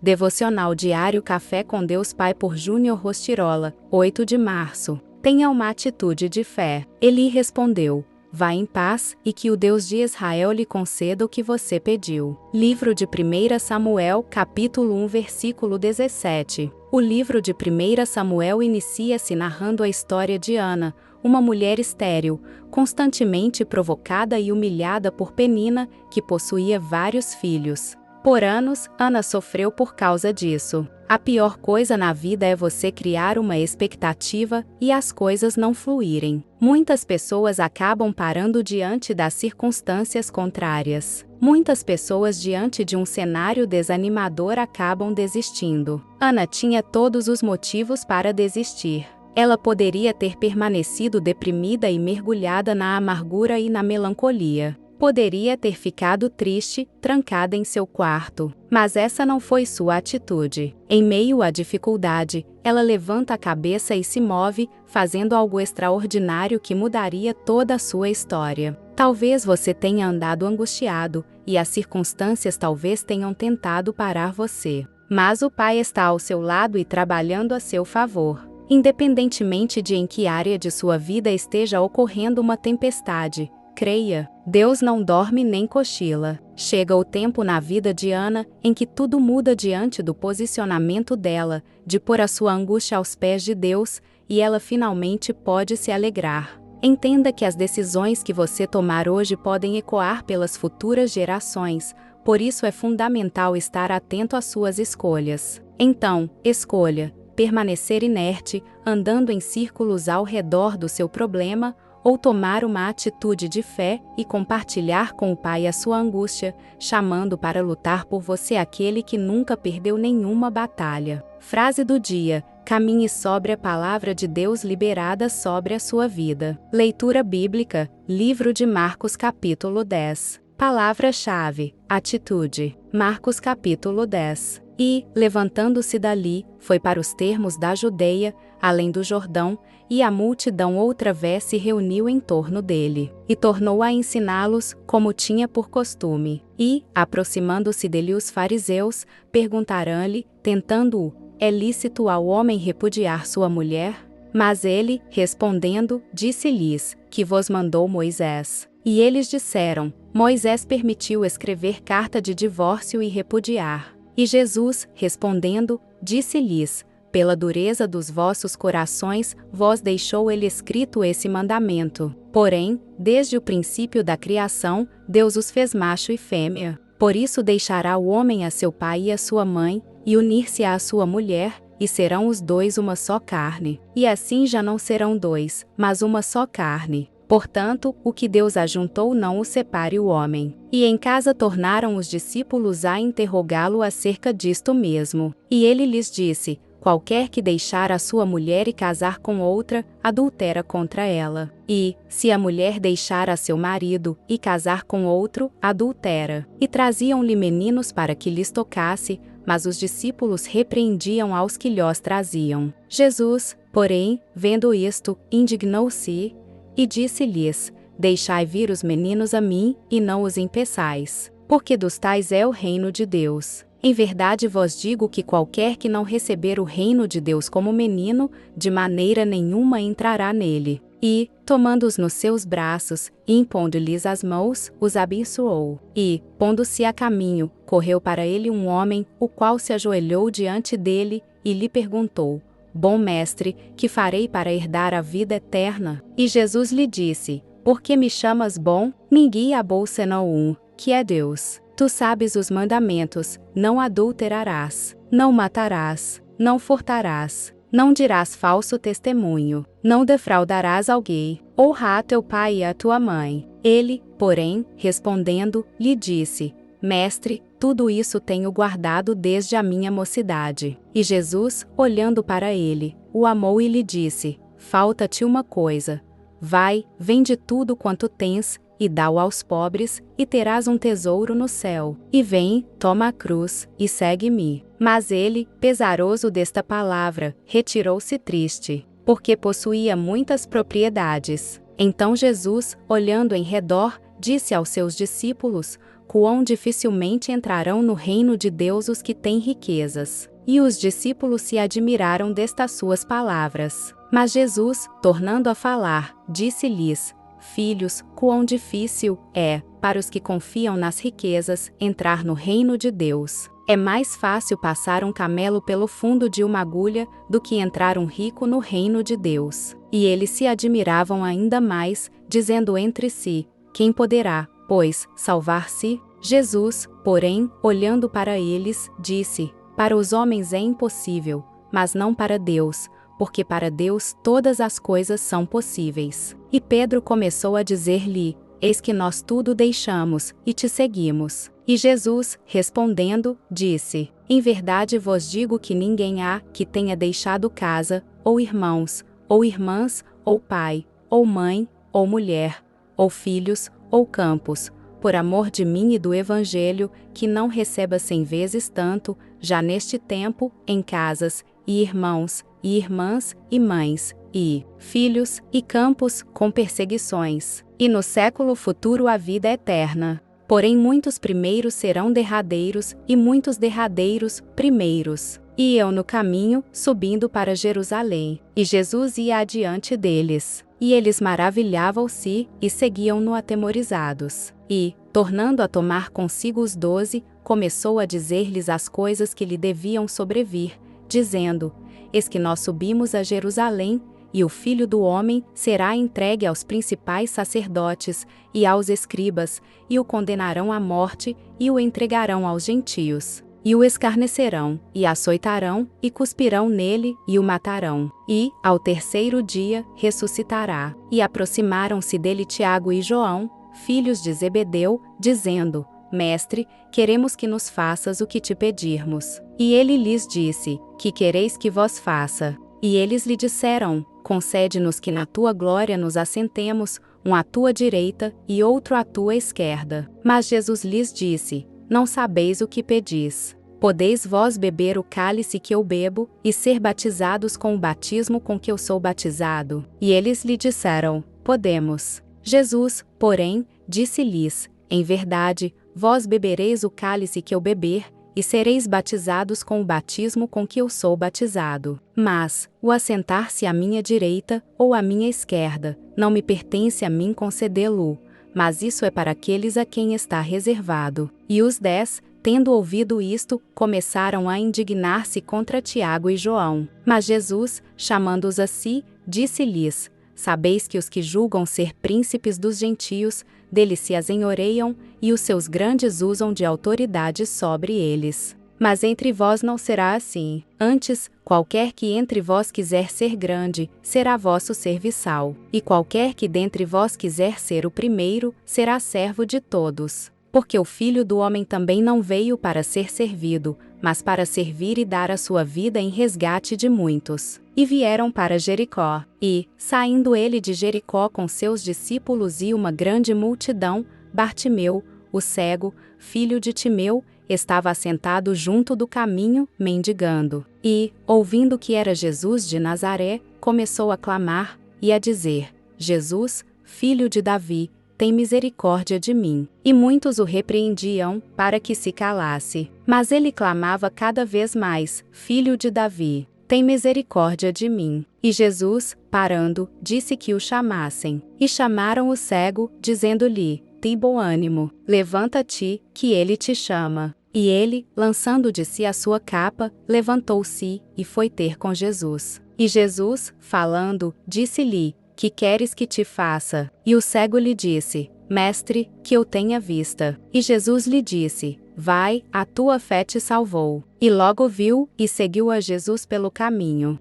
Devocional Diário Café com Deus Pai por Júnior Rostirola, 8 de março. Tenha uma atitude de fé. Eli respondeu: vá em paz, e que o Deus de Israel lhe conceda o que você pediu. Livro de 1 Samuel, capítulo 1, versículo 17. O livro de 1 Samuel inicia-se narrando a história de Ana, uma mulher estéril, constantemente provocada e humilhada por Penina, que possuía vários filhos. Por anos, Ana sofreu por causa disso. A pior coisa na vida é você criar uma expectativa e as coisas não fluírem. Muitas pessoas acabam parando diante das circunstâncias contrárias. Muitas pessoas diante de um cenário desanimador acabam desistindo. Ana tinha todos os motivos para desistir. Ela poderia ter permanecido deprimida e mergulhada na amargura e na melancolia. Poderia ter ficado triste, trancada em seu quarto. Mas essa não foi sua atitude. Em meio à dificuldade, ela levanta a cabeça e se move, fazendo algo extraordinário que mudaria toda a sua história. Talvez você tenha andado angustiado, e as circunstâncias talvez tenham tentado parar você. Mas o Pai está ao seu lado e trabalhando a seu favor. Independentemente de em que área de sua vida esteja ocorrendo uma tempestade, creia, Deus não dorme nem cochila. Chega o tempo na vida de Ana em que tudo muda diante do posicionamento dela, de pôr a sua angústia aos pés de Deus, e ela finalmente pode se alegrar. Entenda que as decisões que você tomar hoje podem ecoar pelas futuras gerações, por isso é fundamental estar atento às suas escolhas. Então, escolha permanecer inerte, andando em círculos ao redor do seu problema, ou tomar uma atitude de fé e compartilhar com o Pai a sua angústia, chamando para lutar por você aquele que nunca perdeu nenhuma batalha. Frase do dia: caminhe sobre a palavra de Deus liberada sobre a sua vida. Leitura bíblica, livro de Marcos capítulo 10. Palavra-chave: atitude. Marcos capítulo 10. E, levantando-se dali, foi para os termos da Judeia, além do Jordão, e a multidão outra vez se reuniu em torno dele. E tornou a ensiná-los, como tinha por costume. E, aproximando-se dele os fariseus, perguntaram-lhe, tentando-o: é lícito ao homem repudiar sua mulher? Mas ele, respondendo, disse-lhes: que vos mandou Moisés? E eles disseram: Moisés permitiu escrever carta de divórcio e repudiar. E Jesus, respondendo, disse-lhes: pela dureza dos vossos corações, vos deixou ele escrito esse mandamento. Porém, desde o princípio da criação, Deus os fez macho e fêmea. Por isso deixará o homem a seu pai e a sua mãe, e unir-se à sua mulher, e serão os dois uma só carne. E assim já não serão dois, mas uma só carne. Portanto, o que Deus ajuntou não o separe o homem. E em casa tornaram os discípulos a interrogá-lo acerca disto mesmo. E ele lhes disse: qualquer que deixar a sua mulher e casar com outra, adultera contra ela. E, se a mulher deixar a seu marido e casar com outro, adultera. E traziam-lhe meninos para que lhes tocasse, mas os discípulos repreendiam aos que lhos traziam. Jesus, porém, vendo isto, indignou-se, e disse-lhes: deixai vir os meninos a mim, e não os impeçais, porque dos tais é o reino de Deus. Em verdade vos digo que qualquer que não receber o reino de Deus como menino, de maneira nenhuma entrará nele. E, tomando-os nos seus braços, e impondo-lhes as mãos, os abençoou. E, pondo-se a caminho, correu para ele um homem, o qual se ajoelhou diante dele, e lhe perguntou: bom mestre, que farei para herdar a vida eterna? E Jesus lhe disse: por que me chamas bom? Ninguém há senão um, que é Deus. Tu sabes os mandamentos: não adulterarás, não matarás, não furtarás, não dirás falso testemunho, não defraudarás alguém, honra a teu pai e a tua mãe. Ele, porém, respondendo, lhe disse: mestre, tudo isso tenho guardado desde a minha mocidade. E Jesus, olhando para ele, o amou e lhe disse: falta-te uma coisa. Vai, vende tudo quanto tens, e dá-o aos pobres, e terás um tesouro no céu. E vem, toma a cruz, e segue-me. Mas ele, pesaroso desta palavra, retirou-se triste, porque possuía muitas propriedades. Então Jesus, olhando em redor, disse aos seus discípulos: quão dificilmente entrarão no reino de Deus os que têm riquezas. E os discípulos se admiraram destas suas palavras. Mas Jesus, tornando a falar, disse-lhes: Filhos, quão difícil é, para os que confiam nas riquezas, entrar no reino de Deus. É mais fácil passar um camelo pelo fundo de uma agulha do que entrar um rico no reino de Deus. E eles se admiravam ainda mais, dizendo entre si: Quem poderá, pois, salvar-se? Jesus, porém, olhando para eles, disse: Para os homens é impossível, mas não para Deus, porque para Deus todas as coisas são possíveis. E Pedro começou a dizer-lhe: Eis que nós tudo deixamos, e te seguimos. E Jesus, respondendo, disse: Em verdade vos digo que ninguém há que tenha deixado casa, ou irmãos, ou irmãs, ou pai, ou mãe, ou mulher, ou filhos, ou campos, por amor de mim e do Evangelho, que não receba 100 vezes tanto, já neste tempo, em casas, e irmãos, e irmãs, e mães, e filhos, e campos, com perseguições, e no século futuro a vida eterna. Porém muitos primeiros serão derradeiros, e muitos derradeiros, primeiros. E eu no caminho, subindo para Jerusalém, e Jesus ia adiante deles. E eles maravilhavam-se, e seguiam-no atemorizados. E, tornando a tomar consigo os 12, começou a dizer-lhes as coisas que lhe deviam sobrevir, dizendo: Eis que nós subimos a Jerusalém, e o Filho do Homem será entregue aos principais sacerdotes e aos escribas, e o condenarão à morte, e o entregarão aos gentios. E o escarnecerão, e açoitarão, e cuspirão nele, e o matarão. E, ao terceiro dia, ressuscitará. E aproximaram-se dele Tiago e João, filhos de Zebedeu, dizendo: Mestre, queremos que nos faças o que te pedirmos. E ele lhes disse: Que quereis que vos faça? E eles lhe disseram: Concede-nos que na tua glória nos assentemos, um à tua direita e outro à tua esquerda. Mas Jesus lhes disse: Não sabeis o que pedis. Podeis vós beber o cálice que eu bebo, e ser batizados com o batismo com que eu sou batizado? E eles lhe disseram: Podemos. Jesus, porém, disse-lhes: Em verdade, vós bebereis o cálice que eu beber, e sereis batizados com o batismo com que eu sou batizado. Mas, o assentar-se à minha direita, ou à minha esquerda, não me pertence a mim concedê-lo, mas isso é para aqueles a quem está reservado. E os 10, tendo ouvido isto, começaram a indignar-se contra Tiago e João. Mas Jesus, chamando-os a si, disse-lhes: Sabeis que os que julgam ser príncipes dos gentios, deles se asenhoreiam, e os seus grandes usam de autoridade sobre eles. Mas entre vós não será assim. Antes, qualquer que entre vós quiser ser grande, será vosso serviçal. E qualquer que dentre vós quiser ser o primeiro, será servo de todos. Porque o Filho do Homem também não veio para ser servido, mas para servir e dar a sua vida em resgate de muitos. E vieram para Jericó. E, saindo ele de Jericó com seus discípulos e uma grande multidão, Bartimeu, o cego, filho de Timeu, estava assentado junto do caminho, mendigando. E, ouvindo que era Jesus de Nazaré, começou a clamar e a dizer: Jesus, filho de Davi, tem misericórdia de mim. E muitos o repreendiam, para que se calasse. Mas ele clamava cada vez mais: Filho de Davi, tem misericórdia de mim. E Jesus, parando, disse que o chamassem. E chamaram o cego, dizendo-lhe: Tem bom ânimo, levanta-te, que ele te chama. E ele, lançando de si a sua capa, levantou-se, e foi ter com Jesus. E Jesus, falando, disse-lhe: Que queres que te faça? E o cego lhe disse: Mestre, que eu tenha vista. E Jesus lhe disse: Vai, a tua fé te salvou. E logo viu, e seguiu a Jesus pelo caminho.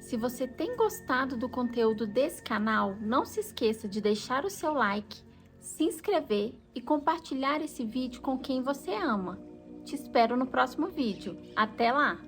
Se você tem gostado do conteúdo desse canal, não se esqueça de deixar o seu like, se inscrever e compartilhar esse vídeo com quem você ama. Te espero no próximo vídeo. Até lá!